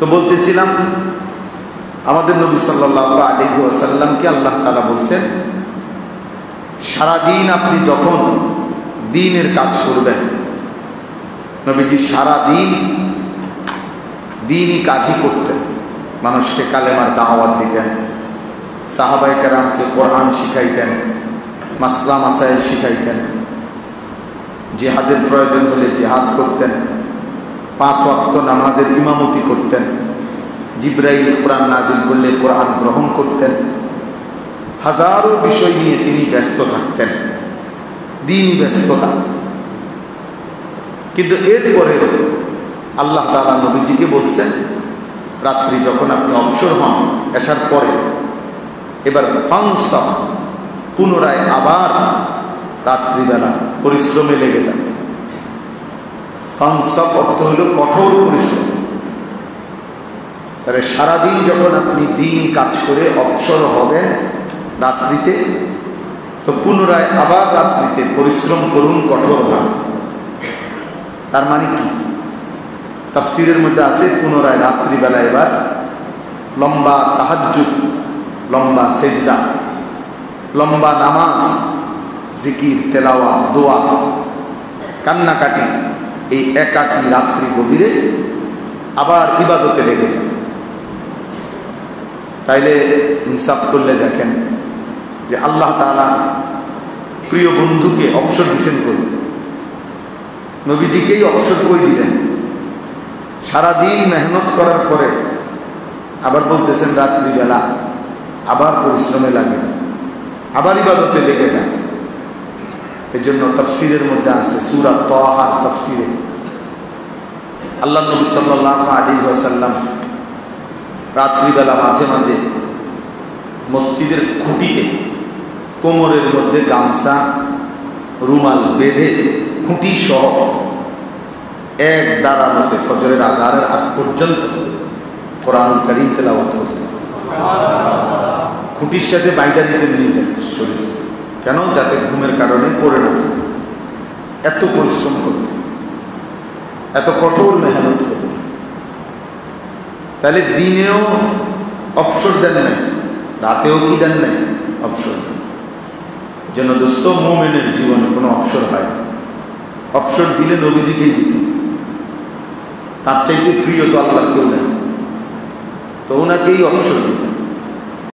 তো বলতেছিলাম আমাদের নবী সাল্লাল্লাহু আলাইহি ওয়াসাল্লামকে আল্লাহ তাআলা বলছেন, সারাদিন আপনি যখন দ্বীনের কাজ করবেন, নবীজি সারাদিন দ্বীনি কাজই করতেন। মানুষকে কালেমার দাওয়াত দিতেন, সাহাবায়ে কেরামকে কোরআন শিখাইতেন, মাসলা মাসাইল শিখাইতেন, জিহাদের প্রয়োজন হলে জিহাদ করতেন, 5 ওয়াক্ত নামাজের ইমামতি করতেন, জিবরাইল কোরআন নাজিল করলে কোরআন গ্রহণ করতেন। হাজারো বিষয় নিয়ে তিনি ব্যস্ত থাকতেন, দ্বীনি ব্যস্ততা। কিন্তু এরপরে আল্লাহ তাআলা নবীজিকে বলছেন, রাত্রি যখন আপনি অবসর হন এশার পরে, এবার ফাংসাব, পুনরায় আবার রাত্রিবেলা পরিশ্রমে লেগে যান। ফাংসাব অর্থ হল কঠোর পরিশ্রম। তাহলে সারাদিন যখন আপনি দিন কাজ করে অবসর হবেন রাত্রিতে, তো পুনরায় আবার রাত্রিতে পরিশ্রম করুন কঠোরভাবে। তার মানে কি? তাফসীরের মধ্যে আছে পুনরায় রাত্রিবেলা এবার লম্বা তাহাজ্জুদ, লম্বা সেজদা, লম্বা নামাজ, জিকির, তেলাওয়া, দোয়া, কান্নাকাটি, এই একাকী রাত্রি গভীরে আবার ইবাদতে লেগে যান। তাইলে ইনসাফ করলে দেখেন যে আল্লাহ তাআলা প্রিয় বন্ধুকে অবসর দিচ্ছেন করে, নবীজিকেই অবসর করে দিলেন। সারাদিন মেহনত করার পরে আবার বলতেছেন রাত্রিবেলা আবার পরিশ্রমে লাগে, আবার ইবাদতে লেগে যান। এই জন্য তাফসীরের মধ্যে আছে সূরা তাহা তাফসীরে আল্লাহ নবী সাল্লাল্লাহু আলাইহি ওয়াসাল্লাম রাত্রিবেলা মাঝে মাঝে মসজিদের খুঁটিতে কোমরের মধ্যে গামছা রুমাল বেঁধে খুঁটি সহ এক দাঁড়ানোতে ফজরের আযানের আগ পর্যন্ত কোরআনুল কারীম তেলাওয়াত করতেন। খুঁটির সাথে বাইদা দিতেন নিজের শরীর, কেন? যাতে ঘুমের কারণে পড়ে না যায়। এত পরিশ্রম করতে, এত কঠোর মেহনত করতে। তাহলে দিনেও অবসর দেন নাই, রাতেও কি দেন নাই? অবসর। যেন দোস্ত মুমিনের জীবনে কোনো অবসর হয় না। অবসর দিলে নবীজিকেই দিতেন। তার চাইতে প্রিয় তো আল্লাহ কেউ নেই, তো ওনাকেই অবসর দিতেন।